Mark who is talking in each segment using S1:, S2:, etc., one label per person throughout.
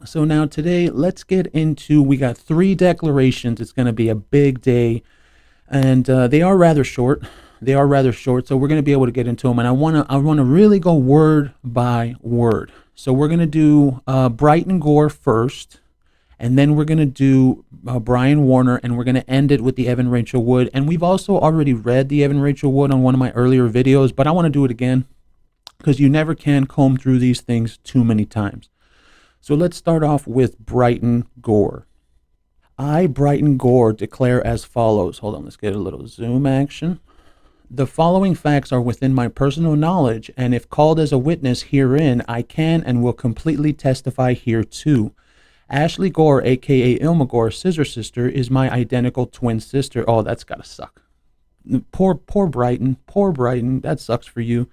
S1: So now today, let's get into, we got 3 declarations. It's going to be a big day, and they are rather short. They are rather short, so we're going to be able to get into them. And I want to really go word by word. So we're going to do BRYTON GORE first, and then we're going to do Brian Warner, and we're going to end it with the Evan Rachel Wood. And we've also already read the Evan Rachel Wood on one of my earlier videos, but I want to do it again because you never can comb through these things too many times. So let's start off with BRYTON GORE. I, BRYTON GORE, declare as follows. Hold on, let's get a little zoom action. The following facts are within my personal knowledge, and if called as a witness herein, I can and will completely testify hereto. Ashley Gore, aka Ilma Gore, scissor sister, is my identical twin sister. Oh, that's gotta suck. Poor BRYTON, that sucks for you.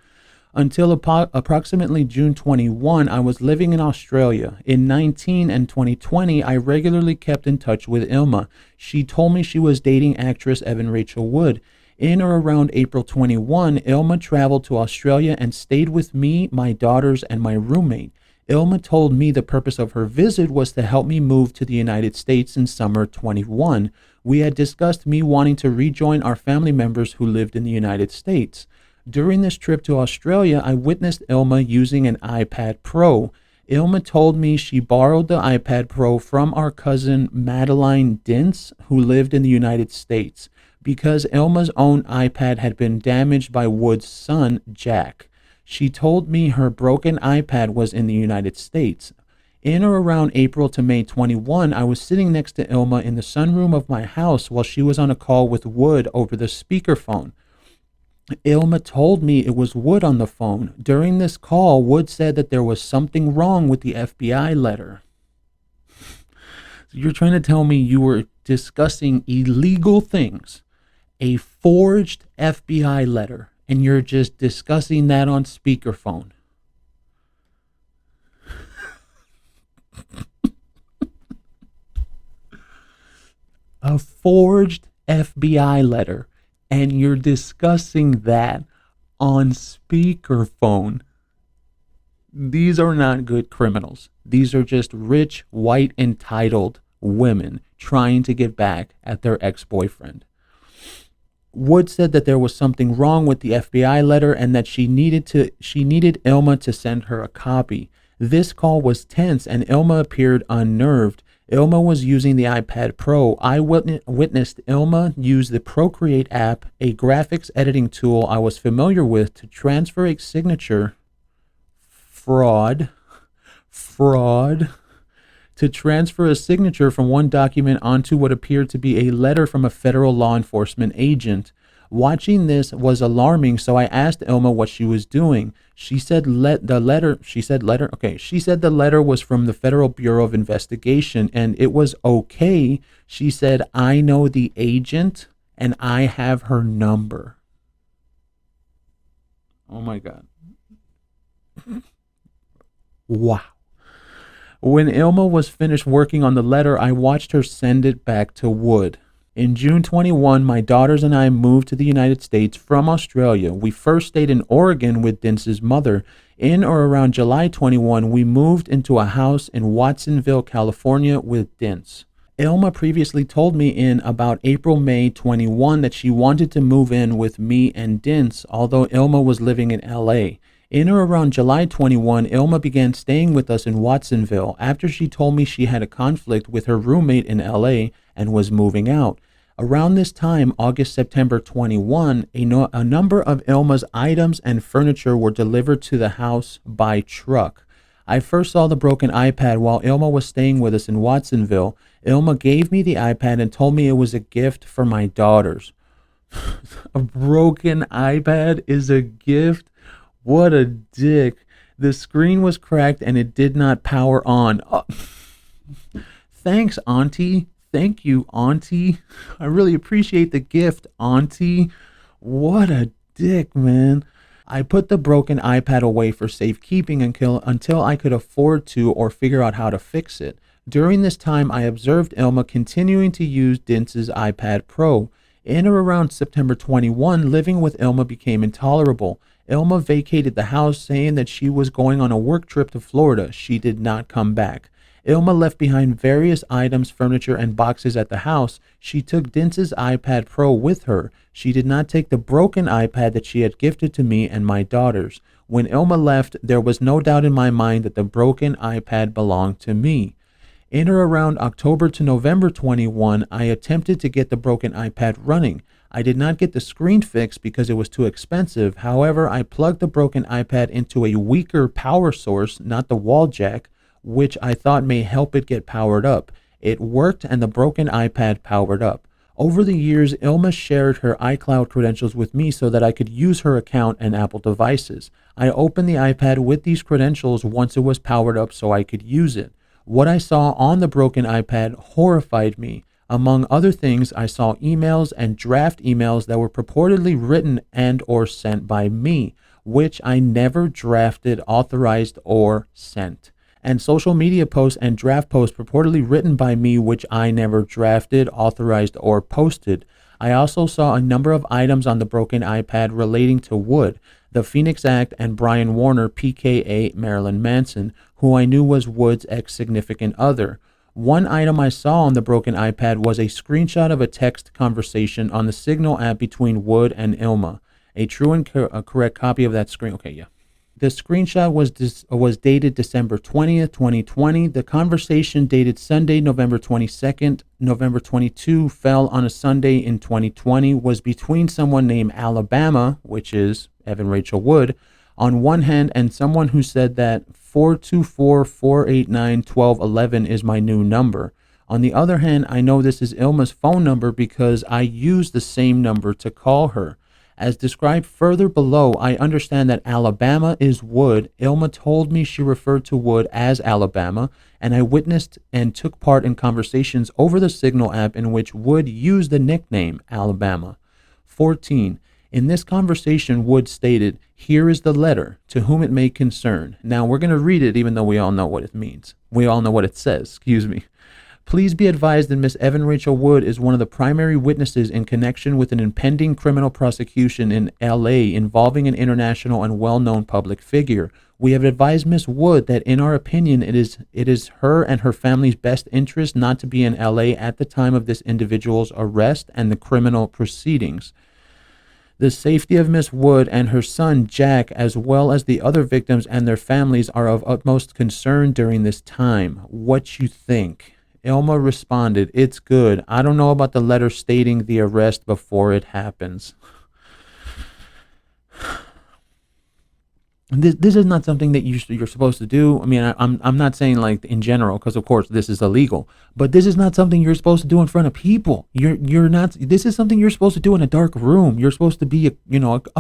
S1: Until approximately June 21, I was living in Australia. In 19 and 2020, I regularly kept in touch with Ilma. She told me she was dating actress Evan Rachel Wood. In or around April 21, Ilma traveled to Australia and stayed with me, my daughters, and my roommate. Ilma told me the purpose of her visit was to help me move to the United States in summer 21. We had discussed me wanting to rejoin our family members who lived in the United States. During this trip to Australia, I witnessed Ilma using an iPad Pro. Ilma told me she borrowed the iPad Pro from our cousin Madeline Dintz, who lived in the United States, because Ilma's own iPad had been damaged by Wood's son, Jack. She told me her broken iPad was in the United States. In or around April to May 21, I was sitting next to Ilma in the sunroom of my house while she was on a call with Wood over the speakerphone. Ilma told me it was Wood on the phone. During this call, Wood said that there was something wrong with the FBI letter. So you're trying to tell me you were discussing illegal things, a forged FBI letter, and you're just discussing that on speakerphone. A forged FBI letter, and you're discussing that on speakerphone. These are not good criminals. These are just rich, white, entitled women trying to get back at their ex-boyfriend. Wood said that there was something wrong with the FBI letter and that she needed Ilma to send her a copy. This call was tense and Ilma appeared unnerved. Ilma was using the iPad Pro. I witnessed Ilma use the Procreate app, a graphics editing tool I was familiar with, to transfer a signature fraud to transfer a signature from one document onto what appeared to be a letter from a federal law enforcement agent. Watching this was alarming, so I asked Ilma what she was doing. She said the letter was from the Federal Bureau of Investigation and it was okay. She said, I know the agent and I have her number. Oh my God. Wow. When Ilma was finished working on the letter, I watched her send it back to Wood. In June 21, my daughters and I moved to the United States from Australia. We first stayed in Oregon with Dintz's mother. In or around July 21, we moved into a house in Watsonville, California with Dintz. Ilma previously told me in about April-May 21 that she wanted to move in with me and Dintz, although Ilma was living in LA. In or around July 21, Ilma began staying with us in Watsonville after she told me she had a conflict with her roommate in LA and was moving out. Around this time, August-September 21, a number of Ilma's items and furniture were delivered to the house by truck. I first saw the broken iPad while Ilma was staying with us in Watsonville. Ilma gave me the iPad and told me it was a gift for my daughters. A broken iPad is a gift? What a dick. The screen was cracked and it did not power on. Oh. Thanks, Auntie. Thank you, Auntie. I really appreciate the gift, Auntie. What a dick, man. I put the broken iPad away for safekeeping until I could afford to or figure out how to fix it. During this time, I observed Ilma continuing to use Dintz's iPad Pro. In or around September 21, living with Ilma became intolerable. Ilma vacated the house saying that she was going on a work trip to Florida. She did not come back. Ilma left behind various items, furniture, and boxes at the house. She took Dintz's iPad Pro with her. She did not take the broken iPad that she had gifted to me and my daughters. When Ilma left, there was no doubt in my mind that the broken iPad belonged to me. In or around October to November 21, I attempted to get the broken iPad running. I did not get the screen fixed because it was too expensive. However, I plugged the broken iPad into a weaker power source, not the wall jack, which I thought may help it get powered up. It worked and the broken iPad powered up. Over the years, Ilma shared her iCloud credentials with me so that I could use her account and Apple devices. I opened the iPad with these credentials once it was powered up so I could use it. What I saw on the broken iPad horrified me. Among other things, I saw emails and draft emails that were purportedly written and or sent by me, which I never drafted, authorized, or sent. And social media posts and draft posts purportedly written by me, which I never drafted, authorized, or posted. I also saw a number of items on the broken iPad relating to Wood, the Phoenix Act, and Brian Warner, PKA Marilyn Manson, who I knew was Wood's ex-significant other. One item I saw on the broken iPad was a screenshot of a text conversation on the Signal app between Wood and Ilma. A true and correct copy of that screen. Okay, yeah. The screenshot was dated December 20th, 2020. The conversation dated Sunday, November 22nd, November 22, fell on a Sunday in 2020, was between someone named Alabama, which is Evan Rachel Wood, on one hand, and someone who said that 424-489-1211 is my new number. On the other hand, I know this is Ilma's phone number because I use the same number to call her. As described further below, I understand that Alabama is Wood. Ilma told me she referred to Wood as Alabama, and I witnessed and took part in conversations over the Signal app in which Wood used the nickname Alabama. 14. In this conversation, Wood stated, "Here is the letter, to whom it may concern." Now, we're going to read it even though we all know what it means. We all know what it says, excuse me. Please be advised that Miss Evan Rachel Wood is one of the primary witnesses in connection with an impending criminal prosecution in L.A. involving an international and well-known public figure. We have advised Miss Wood that in our opinion it is her and her family's best interest not to be in L.A. at the time of this individual's arrest and the criminal proceedings. The safety of Miss Wood and her son Jack, as well as the other victims and their families, are of utmost concern during this time. What you think? Ilma responded, "It's good. I don't know about the letter stating the arrest before it happens." This is not something that you're supposed to do. I mean, I'm not saying like in general, because of course this is illegal, but this is not something you're supposed to do in front of people. You're not. This is something you're supposed to do in a dark room. You're supposed to be a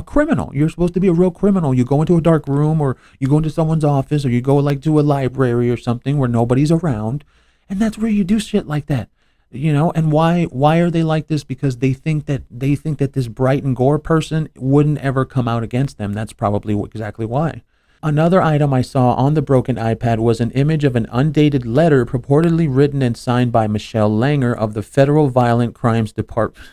S1: criminal. You're supposed to be a real criminal. You go into a dark room, or you go into someone's office, or you go like to a library or something where nobody's around. And that's where you do shit like that, And why are they like this? Because they think that this BRYTON GORE person wouldn't ever come out against them. That's probably exactly why. Another item I saw on the broken iPad was an image of an undated letter purportedly written and signed by Michelle Langer of the Federal Violent Crimes Department.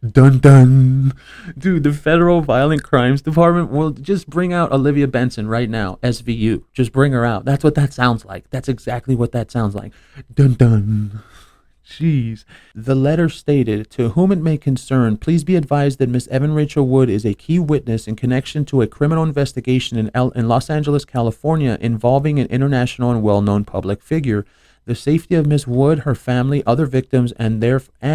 S1: Dun dun. Dude, the Federal Violent Crimes Department will just bring out Olivia Benson right now, SVU. Just bring her out. That's what that sounds like. That's exactly what that sounds like. Dun dun. Jeez. The letter stated, "To whom it may concern, please be advised that Miss Evan Rachel Wood is a key witness in connection to a criminal investigation in Los Angeles, California, involving an international and well-known public figure. The safety of Miss Wood, her family, other victims, and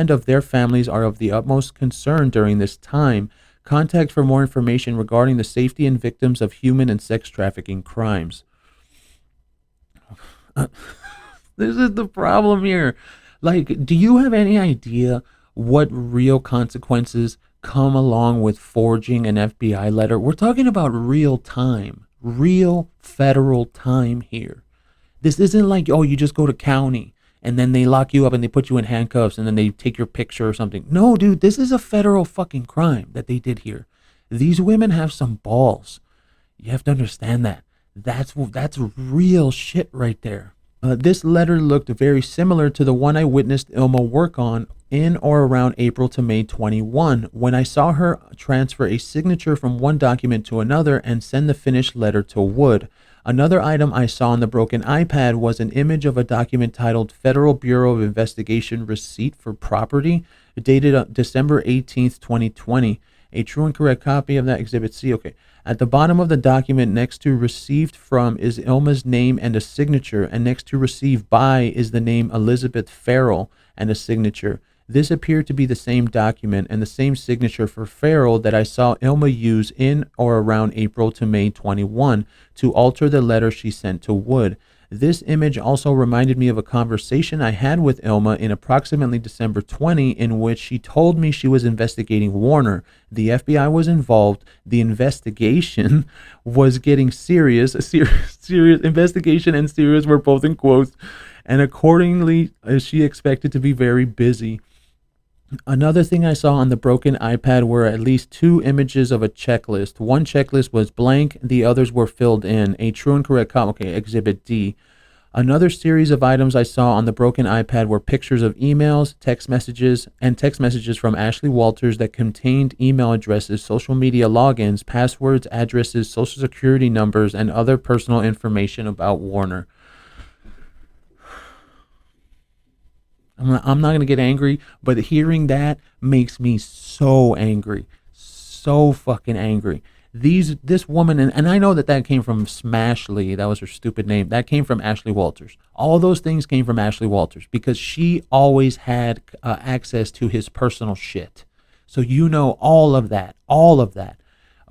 S1: of their families are of the utmost concern during this time. Contact for more information regarding the safety and victims of human and sex trafficking crimes." This is the problem here. Like, do you have any idea what real consequences come along with forging an FBI letter? We're talking about real time, real federal time here. This isn't like, oh, you just go to county and then they lock you up and they put you in handcuffs and then they take your picture or something. No, dude, this is a federal fucking crime that they did here. These women have some balls. You have to understand that. That's real shit right there. This letter looked very similar to the one I witnessed Ilma work on in or around April to May 21, when I saw her transfer a signature from one document to another and send the finished letter to Wood. Another item I saw on the broken iPad was an image of a document titled Federal Bureau of Investigation Receipt for Property, dated December 18th, 2020. A true and correct copy of that Exhibit C. Okay. At the bottom of the document, next to received from is Ilma's name and a signature, and next to received by is the name Elizabeth Farrell and a signature. This appeared to be the same document and the same signature for Farrell that I saw Ilma use in or around April to May 21 to alter the letter she sent to Wood. This image also reminded me of a conversation I had with Ilma in approximately December 20, in which she told me she was investigating Warner. The FBI was involved. The investigation was getting serious. Serious investigation and serious were both in quotes. And accordingly, she expected to be very busy. Another thing I saw on the broken iPad were at least two images of a checklist. One checklist was blank, the others were filled in. A true and correct copy. Okay, Exhibit D. Another series of items I saw on the broken iPad were pictures of emails, text messages from Ashley Walters that contained email addresses, social media logins, passwords, addresses, social security numbers, and other personal information about Warner. I'm not going to get angry, but hearing that makes me so angry. So fucking angry. This woman, and I know that came from Smashley. That was her stupid name. That came from Ashley Walters. All those things came from Ashley Walters because she always had access to his personal shit. So you know all of that.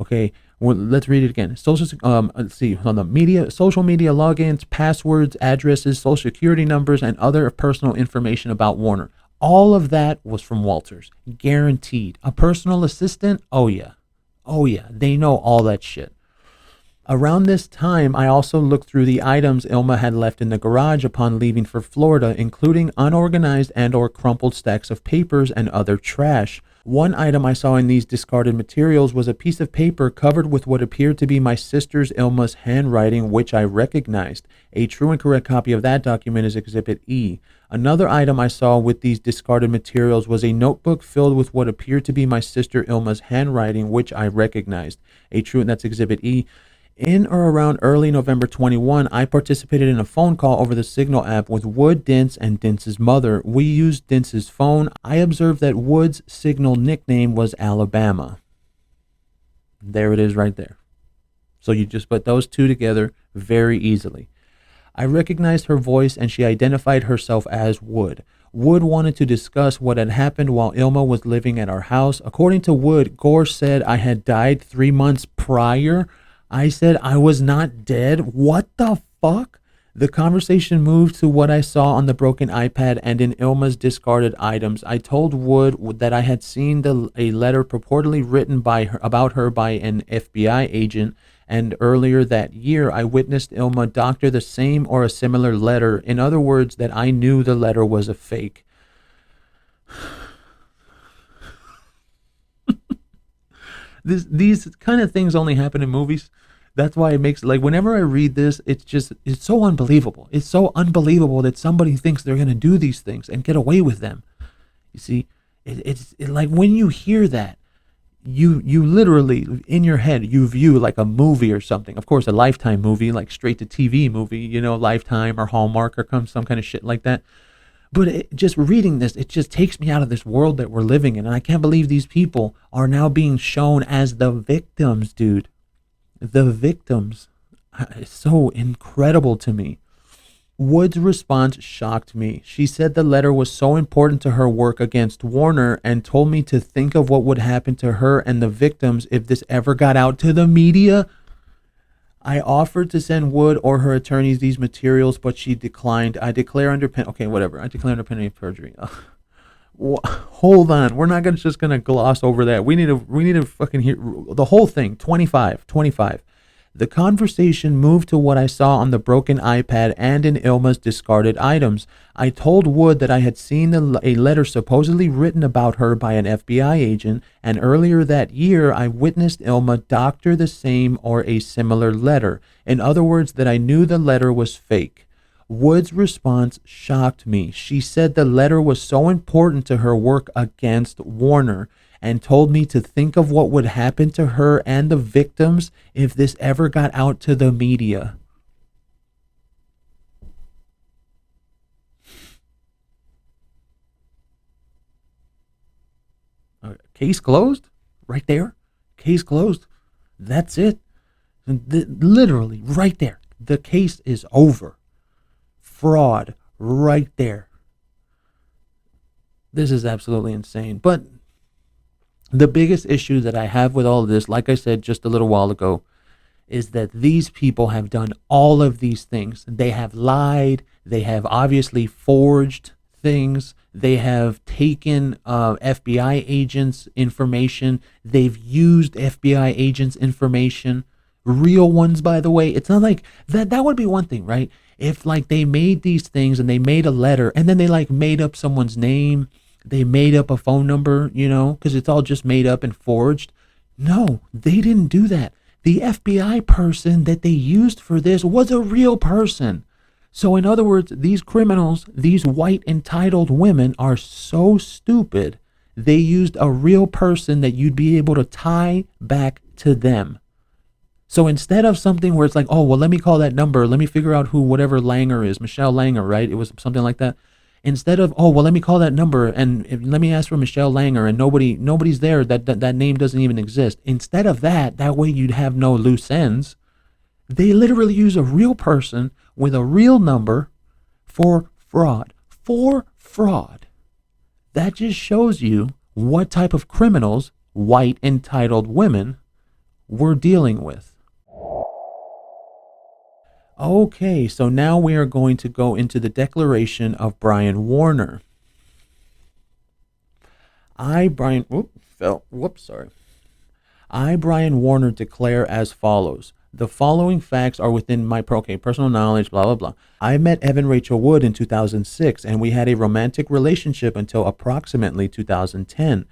S1: Okay. Well, let's read it again. Let's see. On the media, social media logins, passwords, addresses, social security numbers, and other personal information about Warner. All of that was from Walters. Guaranteed. A personal assistant? Oh yeah. They know all that shit. Around this time, I also looked through the items Ilma had left in the garage upon leaving for Florida, including unorganized and or crumpled stacks of papers and other trash. One item I saw in these discarded materials was a piece of paper covered with what appeared to be my sister's Ilma's handwriting, which I recognized. A true and correct copy of that document is Exhibit E. Another item I saw with these discarded materials was a notebook filled with what appeared to be my sister Ilma's handwriting, which I recognized. And that's Exhibit E. In or around early November 21, I participated in a phone call over the Signal app with Wood, Dintz, and Dintz's mother. We used Dintz's phone. I observed that Wood's Signal nickname was Alabama. There it is right there. So you just put those two together very easily. I recognized her voice and she identified herself as Wood. Wood wanted to discuss what had happened while Ilma was living at our house. According to Wood, Gore said I had died 3 months prior. I said I was not dead. What the fuck? The conversation moved to what I saw on the broken iPad and in Ilma's discarded items. I told Wood that I had seen a letter purportedly written about her by an FBI agent, and earlier that year I witnessed Ilma doctor the same or a similar letter. In other words, that I knew the letter was a fake. These kind of things only happen in movies. That's why it makes, like, whenever I read this, it's so unbelievable. It's so unbelievable that somebody thinks they're going to do these things and get away with them. You see, it's like when you hear that, you literally, in your head, you view like a movie or something. Of course, a Lifetime movie, like straight to TV movie, Lifetime or Hallmark or some kind of shit like that. But just reading this, it just takes me out of this world that we're living in. And I can't believe these people are now being shown as the victims, dude. The victims. It's so incredible to me. Wood's response shocked me. She said the letter was so important to her work against Warner and told me to think of what would happen to her and the victims if this ever got out to the media. I offered to send Wood or her attorneys these materials, but she declined. I declare under penalty of perjury. Hold on. We're not just gonna gloss over that. We need to fucking hear the whole thing. 25. The conversation moved to what I saw on the broken iPad and in Ilma's discarded items. I told Wood that I had seen a letter supposedly written about her by an FBI agent, and earlier that year I witnessed Ilma doctor the same or a similar letter. In other words, that I knew the letter was fake. Wood's response shocked me. She said the letter was so important to her work against Warner and told me to think of what would happen to her and the victims if this ever got out to the media. Case closed? Right there. Case closed. That's it. Literally, right there. The case is over. Fraud. Right there. This is absolutely insane. But the biggest issue that I have with all of this, like I said just a little while ago, is that these people have done all of these things. They have lied. They have obviously forged things. They have taken FBI agents' information. They've used FBI agents' information. Real ones, by the way. It's not like that would be one thing, right? If like they made these things and they made a letter and then they like made up someone's name, they made up a phone number, because it's all just made up and forged. No, they didn't do that. The FBI person that they used for this was a real person. So in other words, these criminals, these white entitled women are so stupid. They used a real person that you'd be able to tie back to them. So instead of something where it's like, oh, well, let me call that number. Let me figure out who whatever Langer is, Michelle Langer, right? It was something like that. Instead of, oh, well, let me call that number and let me ask for Michelle Langer and nobody's there. That name doesn't even exist. Instead of that way you'd have no loose ends. They literally use a real person with a real number for fraud. For fraud. That just shows you what type of criminals white entitled women we're dealing with. Okay, so now we are going to go into the declaration of Brian Warner. I, Brian Warner, declare as follows. The following facts are within my personal knowledge, blah, blah, blah. I met Evan Rachel Wood in 2006, and we had a romantic relationship until approximately 2010.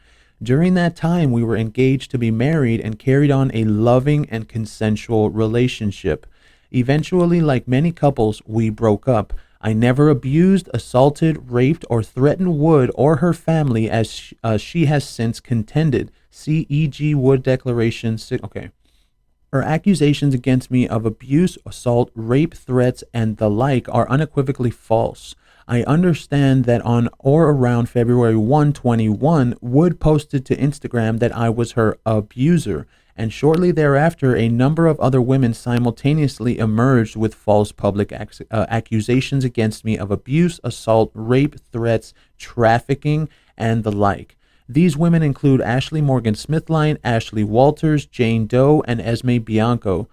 S1: During that time, we were engaged to be married and carried on a loving and consensual relationship. Eventually, like many couples, we broke up. I never abused, assaulted, raped, or threatened Wood or her family, as she has since contended. See E.G. Wood Declaration 6. Okay. Her accusations against me of abuse, assault, rape, threats, and the like are unequivocally false. I understand that on or around February 1, 2021, Wood posted to Instagram that I was her abuser, and shortly thereafter, a number of other women simultaneously emerged with false public accusations against me of abuse, assault, rape, threats, trafficking, and the like. These women include Ashley Morgan Smithline, Ashley Walters, Jane Doe, and Esme Bianco.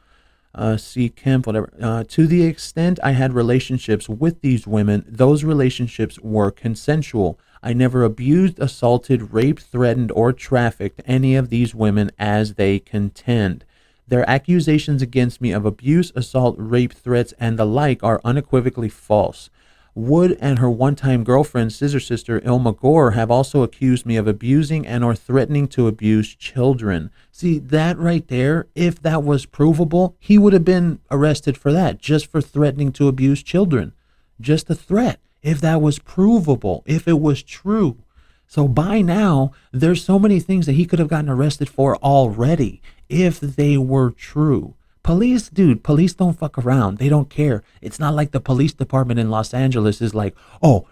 S1: C. Kemp, whatever. To the extent I had relationships with these women, those relationships were consensual. I never abused, assaulted, raped, threatened, or trafficked any of these women as they contend. Their accusations against me of abuse, assault, rape, threats, and the like are unequivocally false. Wood and her one-time girlfriend, scissor sister, Ilma Gore, have also accused me of abusing and or threatening to abuse children. See, that right there, if that was provable, he would have been arrested for that, just for threatening to abuse children. Just a threat, if that was provable, if it was true. So by now, there's so many things that he could have gotten arrested for already, if they were true. Police don't fuck around. They don't care. It's not like the police department in Los Angeles is like, oh,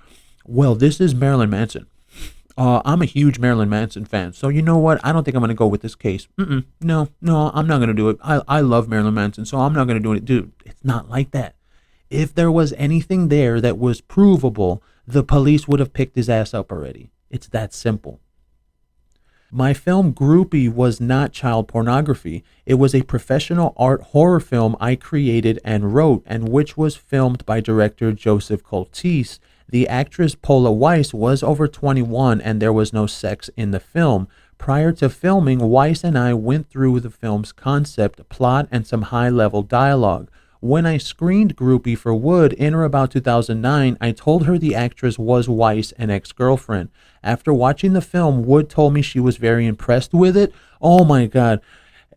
S1: well, this is Marilyn Manson. I'm a huge Marilyn Manson fan. So you know what? I don't think I'm going to go with this case. No, I'm not going to do it. I love Marilyn Manson, so I'm not going to do it. Dude, it's not like that. If there was anything there that was provable, the police would have picked his ass up already. It's that simple. My film Groupie was not child pornography. It was a professional art horror film I created and wrote, and which was filmed by director Joseph Coltese. The actress Paula Weiss was over 21 and there was no sex in the film. Prior to filming, Weiss and I went through the film's concept, plot, and some high-level dialogue. When I screened Groupie for Wood in or about 2009, I told her the actress was Weiss, an ex-girlfriend. After watching the film, Wood told me she was very impressed with it. Oh my God.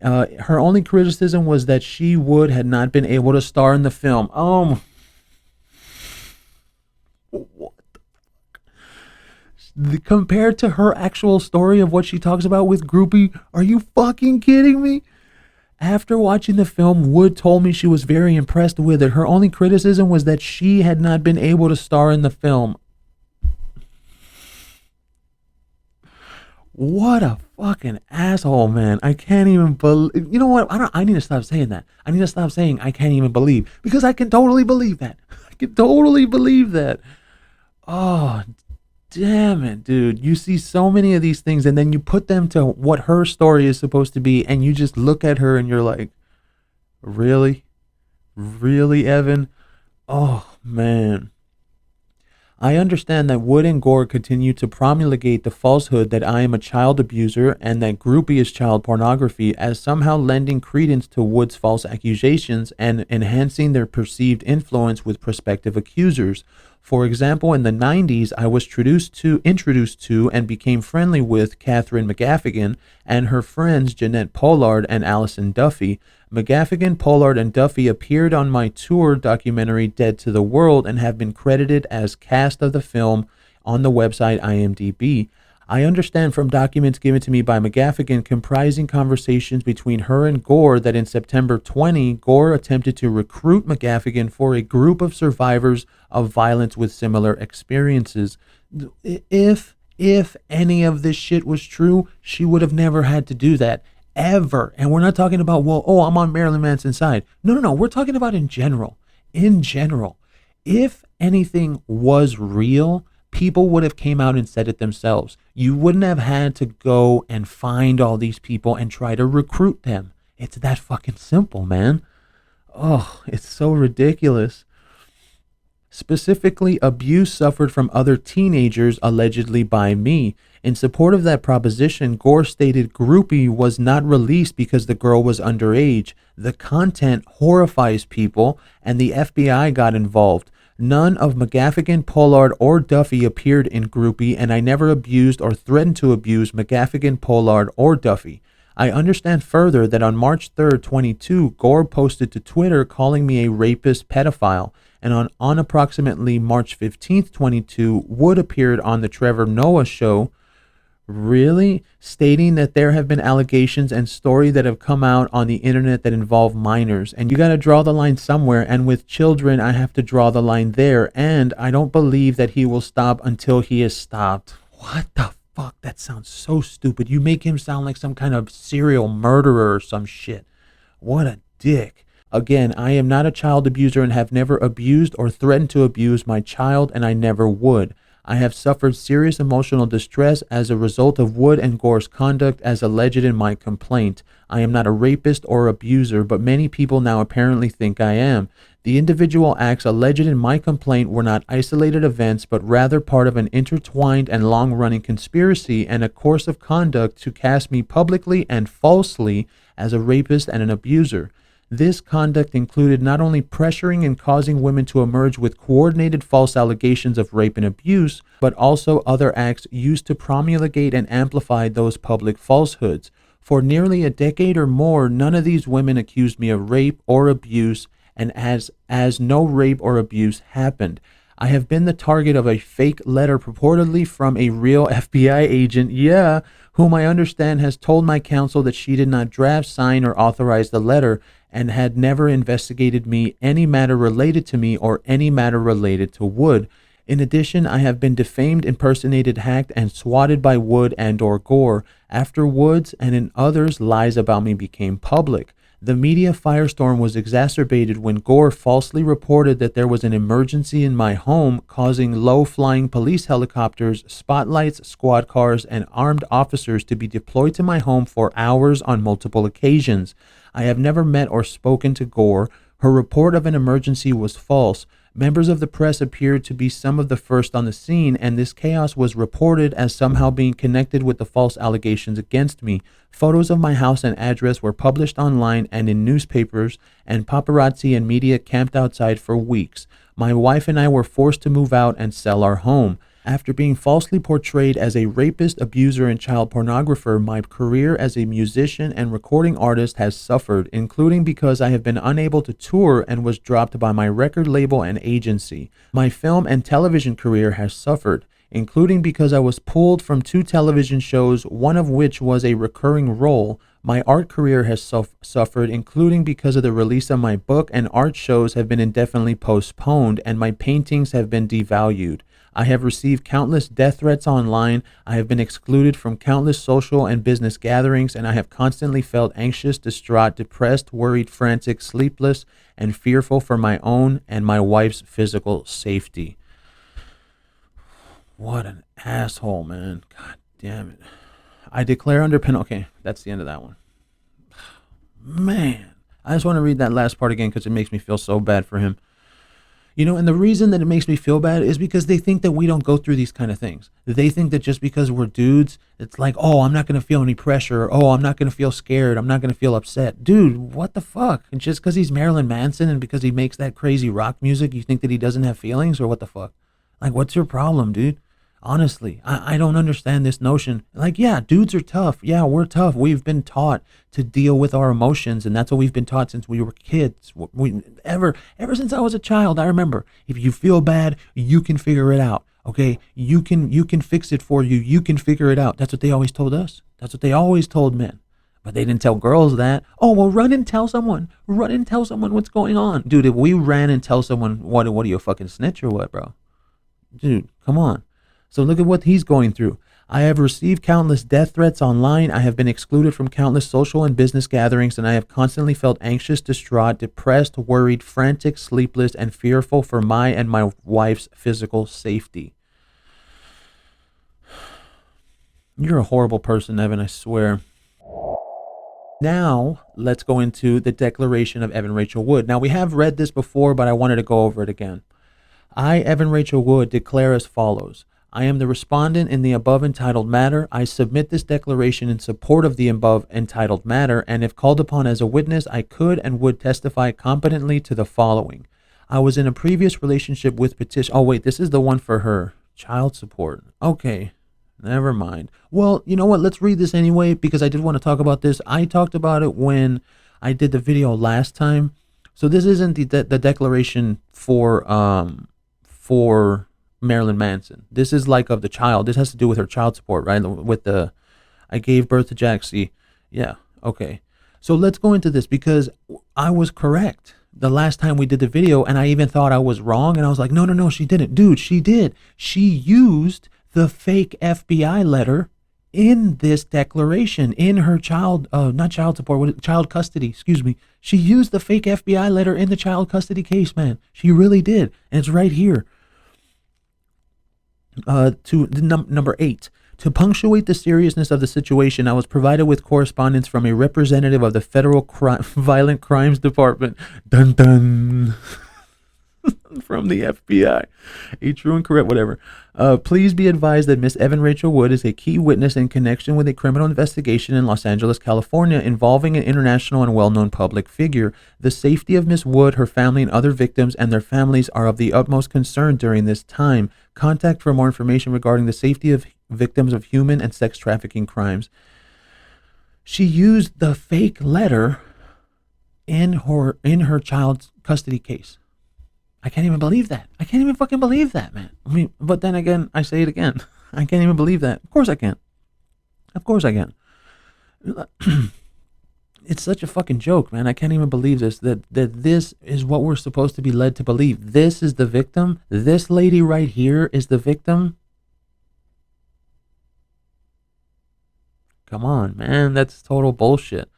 S1: Her only criticism was that she, Wood, had not been able to star in the film. What the fuck? Compared to her actual story of what she talks about with Groupie, are you fucking kidding me? After watching the film, Wood told me she was very impressed with it. Her only criticism was that she had not been able to star in the film. What a fucking asshole, man. I can't even believe. You know what? I need to stop saying that. I need to stop saying I can't even believe, because I can totally believe that. I can totally believe that. Oh, damn it, dude. You see so many of these things and then you put them to what her story is supposed to be, and you just look at her and you're like, really? Really, Evan? Oh, man. I understand that Wood and Gore continue to promulgate the falsehood that I am a child abuser and that Groupie is child pornography, as somehow lending credence to Wood's false accusations and enhancing their perceived influence with prospective accusers. For example, in the 90s, I was introduced to and became friendly with Catherine McGaffigan and her friends Jeanette Pollard and Allison Duffy. McGaffigan, Pollard, and Duffy appeared on my tour documentary Dead to the World and have been credited as cast of the film on the website IMDb. I understand from documents given to me by McGaffigan comprising conversations between her and Gore that in September 20, Gore attempted to recruit McGaffigan for a group of survivors of violence with similar experiences. If any of this shit was true, she would have never had to do that. Ever. And we're not talking about, well, oh, I'm on Marilyn Manson's side. No. We're talking about in general. In general. If anything was real, people would have came out and said it themselves. You wouldn't have had to go and find all these people and try to recruit them. It's that fucking simple, man. Oh, it's so ridiculous. Specifically, abuse suffered from other teenagers allegedly by me. In support of that proposition, Gore stated Groupie was not released because the girl was underage. The content horrifies people, and the FBI got involved. None of McGaffigan, Pollard, or Duffy appeared in Groupie, and I never abused or threatened to abuse McGaffigan, Pollard, or Duffy. I understand further that on March 3rd, 22, Gore posted to Twitter calling me a rapist pedophile, and on approximately March 15th, 22, Wood appeared on the Trevor Noah show, really, stating that there have been allegations and stories that have come out on the internet that involve minors, and you got to draw the line somewhere, and with children I have to draw the line there, and I don't believe that he will stop until he is stopped. What the fuck? That sounds so stupid. You make him sound like some kind of serial murderer or some shit. What a dick. Again, I am not a child abuser and have never abused or threatened to abuse my child, and I never would. I have suffered serious emotional distress as a result of Wood and Gore's conduct as alleged in my complaint. I am not a rapist or abuser, but many people now apparently think I am. The individual acts alleged in my complaint were not isolated events, but rather part of an intertwined and long-running conspiracy and a course of conduct to cast me publicly and falsely as a rapist and an abuser. This conduct included not only pressuring and causing women to emerge with coordinated false allegations of rape and abuse, but also other acts used to promulgate and amplify those public falsehoods. For nearly a decade or more, none of these women accused me of rape or abuse, and as no rape or abuse happened. I have been the target of a fake letter purportedly from a real FBI agent, whom I understand has told my counsel that she did not draft, sign, or authorize the letter, and had never investigated me, any matter related to me, or any matter related to Wood. In addition, I have been defamed, impersonated, hacked, and swatted by Wood and or Gore after Wood's and in others' lies about me became public. The media firestorm was exacerbated when Gore falsely reported that there was an emergency in my home, causing low-flying police helicopters, spotlights, squad cars, and armed officers to be deployed to my home for hours on multiple occasions. I have never met or spoken to Gore. Her report of an emergency was false. Members of the press appeared to be some of the first on the scene, and this chaos was reported as somehow being connected with the false allegations against me. Photos of my house and address were published online and in newspapers, and paparazzi and media camped outside for weeks. My wife and I were forced to move out and sell our home. After being falsely portrayed as a rapist, abuser, and child pornographer, my career as a musician and recording artist has suffered, including because I have been unable to tour and was dropped by my record label and agency. My film and television career has suffered, including because I was pulled from 2 television shows, one of which was a recurring role. My art career has suffered, including because of the release of my book, and art shows have been indefinitely postponed, and my paintings have been devalued. I have received countless death threats online. I have been excluded from countless social and business gatherings, and I have constantly felt anxious, distraught, depressed, worried, frantic, sleepless, and fearful for my own and my wife's physical safety. What an asshole, man. God damn it. I declare under penalty. Okay, that's the end of that one. Man, I just want to read that last part again because it makes me feel so bad for him. You know, and the reason that it makes me feel bad is because they think that we don't go through these kind of things. They think that just because we're dudes, it's like, oh, I'm not going to feel any pressure. Or, oh, I'm not going to feel scared. I'm not going to feel upset. Dude, what the fuck? And just because he's Marilyn Manson and because he makes that crazy rock music, you think that he doesn't have feelings or what the fuck? Like, what's your problem, dude? Honestly, I don't understand this notion. Like, yeah, dudes are tough. Yeah, we're tough. We've been taught to deal with our emotions, and that's what we've been taught since we were kids. Ever since I was a child, I remember, if you feel bad, you can figure it out. Okay, you can fix it for you. You can figure it out. That's what they always told us. That's what they always told men. But they didn't tell girls that. Oh, well, run and tell someone. Run and tell someone what's going on. Dude, if we ran and tell someone, what are you, a fucking snitch or what, bro? Dude, come on. So look at what he's going through. I have received countless death threats online. I have been excluded from countless social and business gatherings, and I have constantly felt anxious, distraught, depressed, worried, frantic, sleepless, and fearful for my and my wife's physical safety. You're a horrible person, Evan, I swear. Now, let's go into the declaration of Evan Rachel Wood. Now, we have read this before, but I wanted to go over it again. I, Evan Rachel Wood, declare as follows. I am the respondent in the above entitled matter. I submit this declaration in support of the above entitled matter, and if called upon as a witness, I could and would testify competently to the following. I was in a previous relationship with petition. Oh, wait, this is the one for her. Child support. Okay, never mind. Well, you know what? Let's read this anyway, because I did want to talk about this. I talked about it when I did the video last time. So this isn't the declaration for Marilyn Manson. This is like of the child. This has to do with her child support, right? With the, I gave birth to Jaxie. Yeah, okay. So let's go into this because I was correct the last time we did the video, and I even thought I was wrong, and I was like, no, she didn't. Dude, she did. She used the fake FBI letter in this declaration, in her child custody, excuse me. She used the fake FBI letter in the child custody case, man. She really did, and it's right here. To number 8, to punctuate the seriousness of the situation, I was provided with correspondence from a representative of the Federal Violent Crimes Department. Dun dun. From the FBI. A true and correct, whatever. Please be advised that Miss Evan Rachel Wood is a key witness in connection with a criminal investigation in Los Angeles, California, involving an international and well-known public figure. The safety of Miss Wood, her family, and other victims and their families are of the utmost concern during this time. Contact for more information regarding the safety of victims of human and sex trafficking crimes. She used the fake letter in her child's custody case. I can't even believe that. I can't even fucking believe that, man. I mean, but then again, I say it again. I can't even believe that. Of course I can. Of course I can. It's such a fucking joke, man. I can't even believe this, that this is what we're supposed to be led to believe. This is the victim. This lady right here is the victim. Come on, man. That's total bullshit.